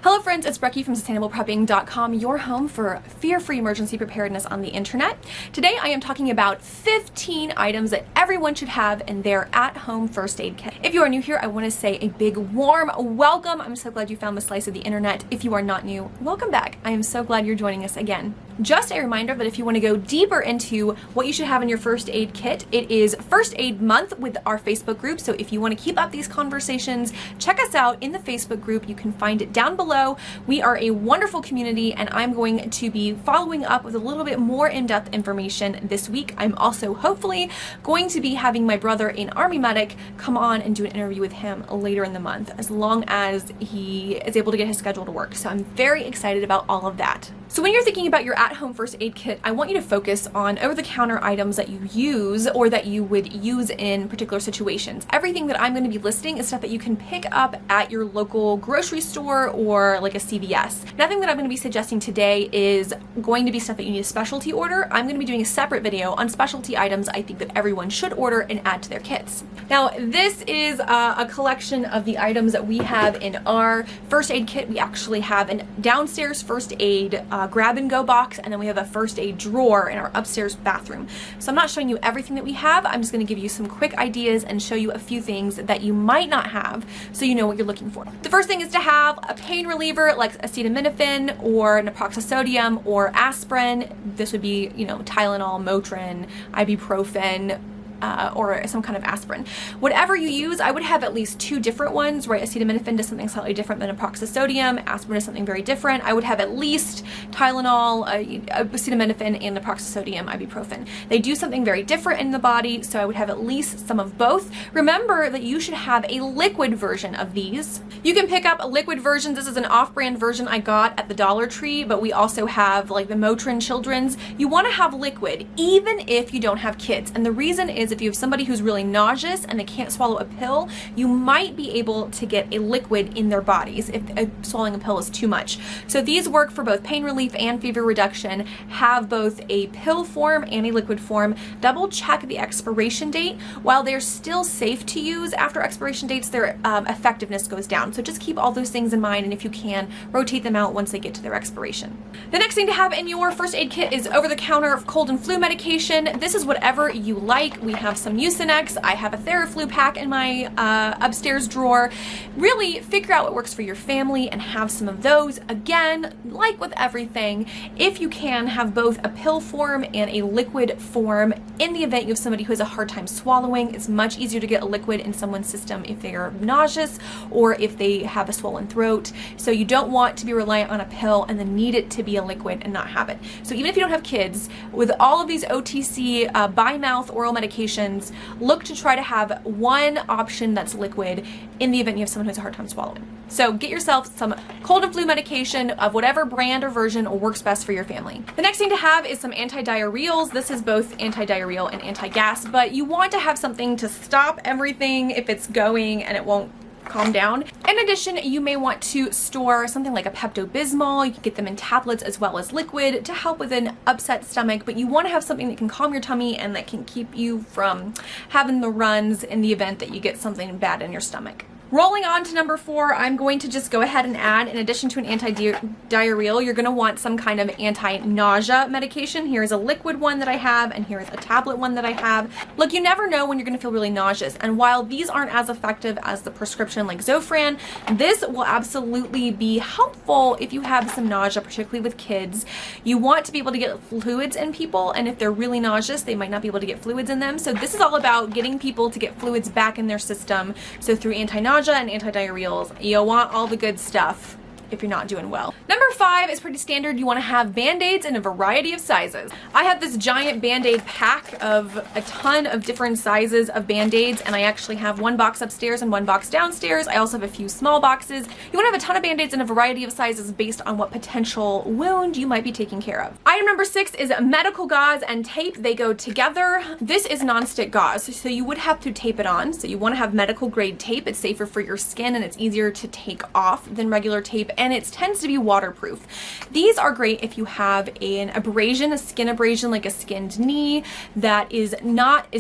Hello friends, it's Becky from sustainableprepping.com, your home for fear-free emergency preparedness on the internet. Today I am talking about 15 items that everyone should have in their at-home first aid kit. If you are new here, I want to say a big warm welcome. I'm so glad you found this slice of the internet. If you are not new, welcome back. I am so glad you're joining us again. Just a reminder that if you want to go deeper into what you should have in your first aid kit, it is First Aid Month with our Facebook group. So if you want to keep up these conversations, check us out in the Facebook group. You can find it down below. We are a wonderful community, and I'm going to be following up with a little bit more in-depth information this week. I'm also hopefully going to be having my brother, an Army medic, come on and do an interview with him later in the month, as long as he is able to get his schedule to work. So I'm very excited about all of that. So when you're thinking about your at-home first aid kit, I want you to focus on over-the-counter items that you use or that you would use in particular situations. Everything that I'm going to be listing is stuff that you can pick up at your local grocery store or like a CVS. Nothing that I'm going to be suggesting today is going to be stuff that you need a specialty order. I'm going to be doing a separate video on specialty items I think that everyone should order and add to their kits. Now, this is a collection of the items that we have in our first aid kit. We actually have a downstairs first aid grab and go box, and then we have a first aid drawer in our upstairs bathroom. So I'm not showing you everything that we have. I'm just going to give you some quick ideas and show you a few things that you might not have so you know what you're looking for. The first thing is to have a pain reliever like acetaminophen or naproxen or aspirin. This would be, Tylenol, Motrin, ibuprofen, or some kind of aspirin. Whatever you use, I would have at least two different ones, right? Acetaminophen does something slightly different than naproxen. Aspirin is something very different. I would have at least Tylenol, acetaminophen, and naproxen, ibuprofen. They do something very different in the body, so I would have at least some of both. Remember that you should have a liquid version of these. You can pick up a liquid version. This is an off-brand version I got at the Dollar Tree, but we also have like the Motrin Children's. You want to have liquid, even if you don't have kids. And the reason is if you have somebody who's really nauseous and they can't swallow a pill, you might be able to get a liquid in their bodies if swallowing a pill is too much. So these work for both pain relief and fever reduction. Have both a pill form and a liquid form. Double check the expiration date. While they're still safe to use, after expiration dates, their effectiveness goes down. So just keep all those things in mind, and if you can, rotate them out once they get to their expiration. The next thing to have in your first aid kit is over-the-counter cold and flu medication. This is whatever you like. We have some Mucinex. I have a Theraflu pack in my upstairs drawer. Really figure out what works for your family and have some of those. Again, like with everything, if you can, have both a pill form and a liquid form. In the event you have somebody who has a hard time swallowing, it's much easier to get a liquid in someone's system if they are nauseous or if they have a swollen throat. So you don't want to be reliant on a pill and then need it to be a liquid and not have it. So even if you don't have kids, with all of these OTC by mouth oral medications, look to try to have one option that's liquid in the event you have someone who has a hard time swallowing. So get yourself some cold and flu medication of whatever brand or version works best for your family. The next thing to have is some antidiarrheals. This is both antidiarrheal and anti-gas, but you want to have something to stop everything if it's going and it won't calm down. In addition, you may want to store something like a Pepto-Bismol. You can get them in tablets as well as liquid to help with an upset stomach, but you want to have something that can calm your tummy and that can keep you from having the runs in the event that you get something bad in your stomach. Rolling on to number 4, I'm going to just go ahead and add, in addition to an antidiarrheal, you're going to want some kind of anti-nausea medication. Here's a liquid one that I have, and here's a tablet one that I have. Look, you never know when you're going to feel really nauseous, and while these aren't as effective as the prescription like Zofran, this will absolutely be helpful if you have some nausea, particularly with kids. You want to be able to get fluids in people, and if they're really nauseous, they might not be able to get fluids in them. So this is all about getting people to get fluids back in their system. So through anti-nausea and antidiarrheals, you want all the good stuff if you're not doing well. Number 5 is pretty standard. You want to have BandAids in a variety of sizes. I have this giant BandAid pack of a ton of different sizes of BandAids, and I actually have one box upstairs and one box downstairs. I also have a few small boxes. You want to have a ton of BandAids in a variety of sizes based on what potential wound you might be taking care of. Item number 6 is medical gauze and tape. They go together. This is nonstick gauze, so you would have to tape it on. So you want to have medical grade tape. It's safer for your skin and it's easier to take off than regular tape and it tends to be waterproof. These are great if you have an abrasion, a skin abrasion, like a skinned knee that is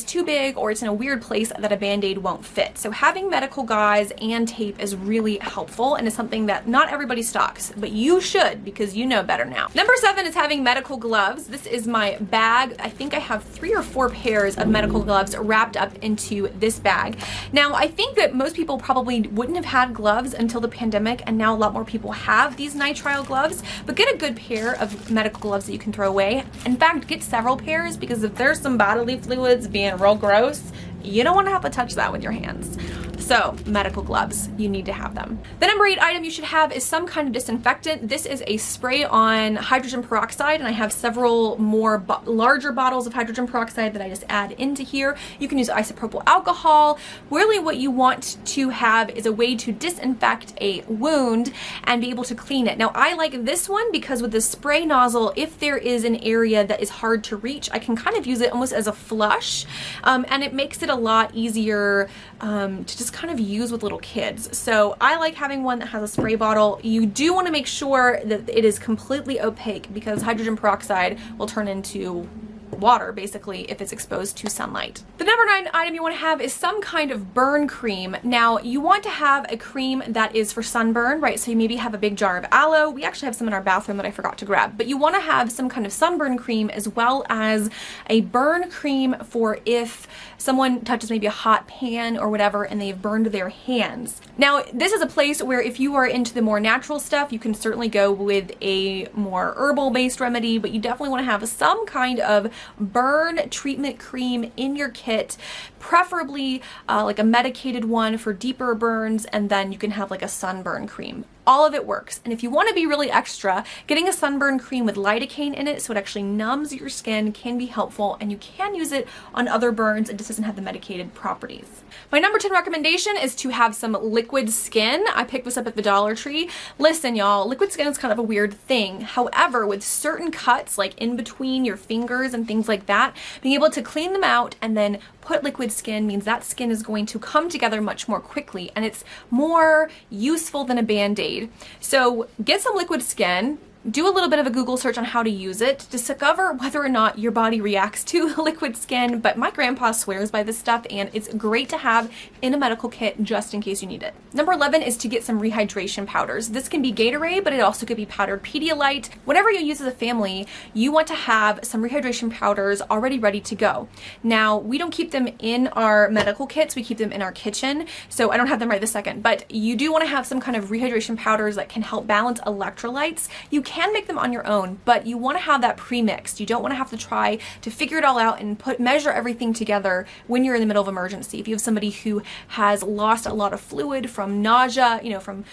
too big, or it's in a weird place that a Band-Aid won't fit. So having medical gauze and tape is really helpful, and is something that not everybody stocks, but you should, because you know better now. Number 7 is having medical gloves. This is my bag. I think I have 3 or 4 pairs of medical gloves wrapped up into this bag. Now, I think that most people probably wouldn't have had gloves until the pandemic, and now a lot more people have these nitrile gloves, but get a good pair of medical gloves that you can throw away. In fact, get several pairs, because if there's some bodily fluids being real gross, you don't want to have to touch that with your hands. So medical gloves, you need to have them. The number 8 item you should have is some kind of disinfectant. This is a spray on hydrogen peroxide, and I have several more larger bottles of hydrogen peroxide that I just add into here. You can use isopropyl alcohol. Really what you want to have is a way to disinfect a wound and be able to clean it. Now I like this one because with the spray nozzle, if there is an area that is hard to reach, I can kind of use it almost as a flush, and it makes it a lot easier to just kind of use with little kids. So I like having one that has a spray bottle. You do want to make sure that it is completely opaque, because hydrogen peroxide will turn into water basically if it's exposed to sunlight. The number 9 item you want to have is some kind of burn cream. Now you want to have a cream that is for sunburn, right? So you maybe have a big jar of aloe. We actually have some in our bathroom that I forgot to grab, but you want to have some kind of sunburn cream, as well as a burn cream for if someone touches maybe a hot pan or whatever and they've burned their hands. Now this is a place where if you are into the more natural stuff, you can certainly go with a more herbal based remedy, but you definitely want to have some kind of burn treatment cream in your kit, preferably like a medicated one for deeper burns, and then you can have like a sunburn cream. All of it works. And if you want to be really extra, getting a sunburn cream with lidocaine in it so it actually numbs your skin can be helpful, and you can use it on other burns. It just doesn't have the medicated properties. My number 10 recommendation is to have some liquid skin. I picked this up at the Dollar Tree. Listen, y'all, liquid skin is kind of a weird thing. However, with certain cuts, like in between your fingers and things like that, being able to clean them out and then put liquid skin means that skin is going to come together much more quickly, and it's more useful than a Band-Aid. So get some liquid skin, do a little bit of a Google search on how to use it to discover whether or not your body reacts to liquid skin, but my grandpa swears by this stuff, and it's great to have in a medical kit just in case you need it. Number 11 is to get some rehydration powders. This can be Gatorade, but it also could be powdered Pedialyte. Whenever you use as a family, you want to have some rehydration powders already ready to go. Now, we don't keep them in our medical kits, we keep them in our kitchen, so I don't have them right this second, but you do want to have some kind of rehydration powders that can help balance electrolytes. You can make them on your own, but you want to have that pre-mixed. You don't want to have to try to figure it all out and measure everything together when you're in the middle of emergency. If you have somebody who has lost a lot of fluid from nausea, from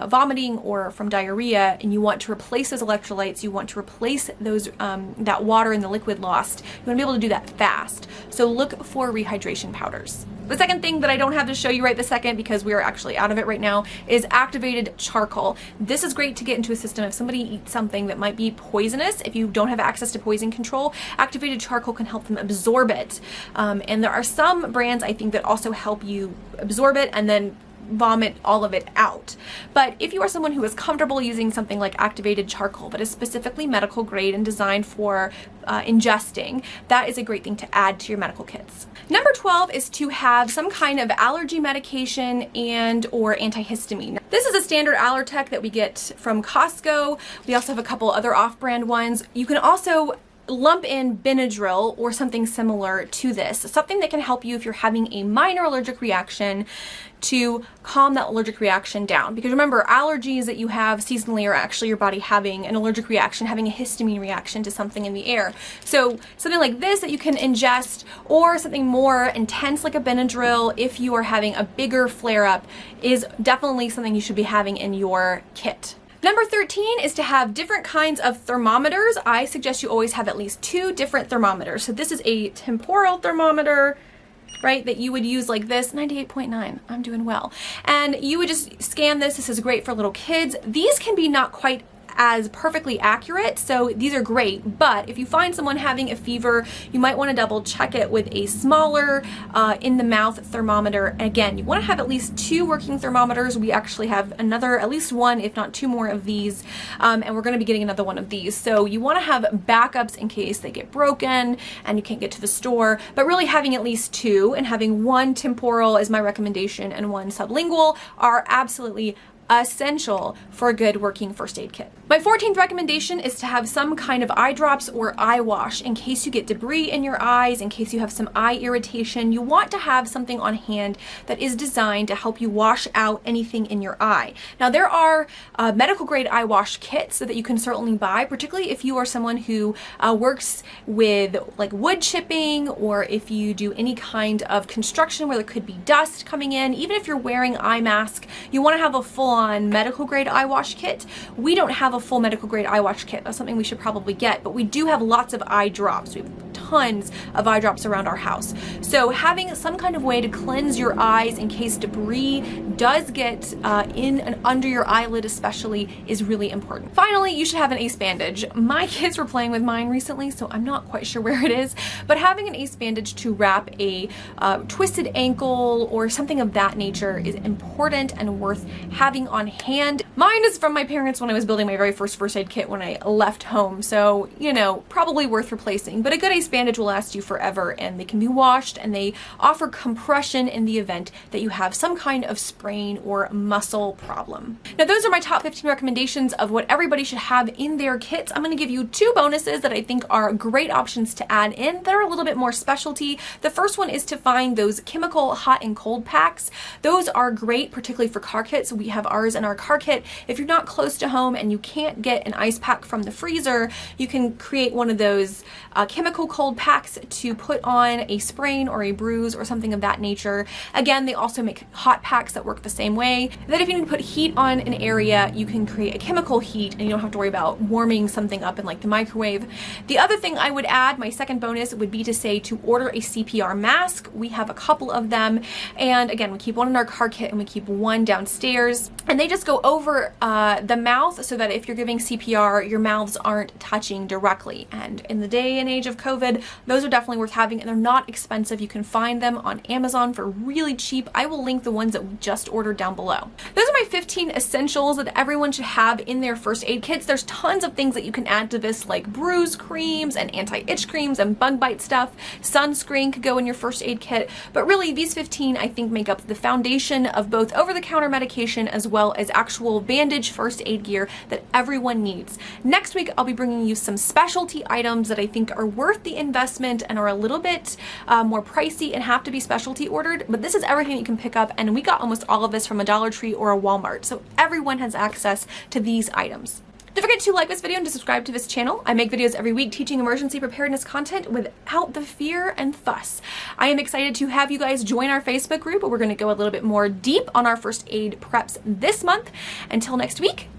vomiting or from diarrhea, and you want to replace those electrolytes, you want to replace those that water in the liquid lost, you want to be able to do that fast. So look for rehydration powders. The second thing that I don't have to show you right this second, because we are actually out of it right now, is activated charcoal. This is great to get into a system if somebody eats something that might be poisonous. If you don't have access to poison control, activated charcoal can help them absorb it. And there are some brands, I think, that also help you absorb it and then vomit all of it out. But if you are someone who is comfortable using something like activated charcoal that is specifically medical grade and designed for ingesting, that is a great thing to add to your medical kits. Number 12 is to have some kind of allergy medication and or antihistamine. This is a standard Allertech that we get from Costco. We also have a couple other off-brand ones. You can also lump in Benadryl or something similar to this, something that can help you if you're having a minor allergic reaction to calm that allergic reaction down. Because remember, allergies that you have seasonally are actually your body having an allergic reaction, having a histamine reaction to something in the air. So something like this that you can ingest, or something more intense like a Benadryl if you are having a bigger flare-up, is definitely something you should be having in your kit. Number 13 is to have different kinds of thermometers. I suggest you always have at least 2 different thermometers. So this is a temporal thermometer, right, that you would use like this, 98.9, I'm doing well. And you would just scan this. This is great for little kids. These can be not quite as perfectly accurate, so these are great. But if you find someone having a fever, you might want to double check it with a smaller in the mouth thermometer. And again, you want to have at least 2 working thermometers. We actually have another, at least 1, if not 2 more of these, and we're going to be getting another one of these. So you want to have backups in case they get broken and you can't get to the store, but really having at least 2 and having 1 temporal is my recommendation and 1 sublingual are absolutely essential for a good working first aid kit. My 14th recommendation is to have some kind of eye drops or eye wash in case you get debris in your eyes, in case you have some eye irritation. You want to have something on hand that is designed to help you wash out anything in your eye. Now there are medical grade eye wash kits that you can certainly buy, particularly if you are someone who works with like wood chipping, or if you do any kind of construction where there could be dust coming in. Even if you're wearing eye mask, you want to have a full-on medical grade eye wash kit. We don't have a full medical grade eye wash kit. That's something we should probably get, but we do have lots of eye drops. We have tons of eye drops around our house. So having some kind of way to cleanse your eyes in case debris does get in and under your eyelid especially is really important. Finally, you should have an ace bandage. My kids were playing with mine recently, so I'm not quite sure where it is, but having an ace bandage to wrap a twisted ankle or something of that nature is important and worth having on hand. Mine is from my parents when I was building my very first aid kit when I left home, so you know, probably worth replacing, but a good ace bandage will last you forever, and they can be washed, and they offer compression in the event that you have some kind of sprain or muscle problem. Now those are my top 15 recommendations of what everybody should have in their kits. I'm going to give you 2 bonuses that I think are great options to add in that are a little bit more specialty. The first one is to find those chemical hot and cold packs. Those are great, particularly for car kits. We have ours in our car kit. If you're not close to home and you can't get an ice pack from the freezer, you can create one of those chemical cold packs to put on a sprain or a bruise or something of that nature. Again, they also make hot packs that work the same way. Then if you need to put heat on an area, you can create a chemical heat and you don't have to worry about warming something up in like the microwave. The other thing I would add, my second bonus, would be to say to order a CPR mask. We have a couple of them, and again, we keep one in our car kit and we keep one downstairs, and they just go over the mouth so that if you're giving CPR, your mouths aren't touching directly. And in the day and age of COVID, those are definitely worth having, and they're not expensive. You can find them on Amazon for really cheap. I will link the ones that we just ordered down below. Those are my 15 essentials that everyone should have in their first aid kits. There's tons of things that you can add to this, like bruise creams and anti-itch creams and bug bite stuff. Sunscreen could go in your first aid kit, but really these 15 I think make up the foundation of both over-the-counter medication as well as actual bandage first aid gear that everyone needs. Next week I'll be bringing you some specialty items that I think are worth the investment and are a little bit more pricey and have to be specialty ordered, but this is everything you can pick up, and we got almost all of this from a Dollar Tree or a Walmart, so everyone has access to these items. Don't forget to like this video and to subscribe to this channel. I make videos every week teaching emergency preparedness content without the fear and fuss. I am excited to have you guys join our Facebook group, where we're going to go a little bit more deep on our first aid preps this month. Until next week,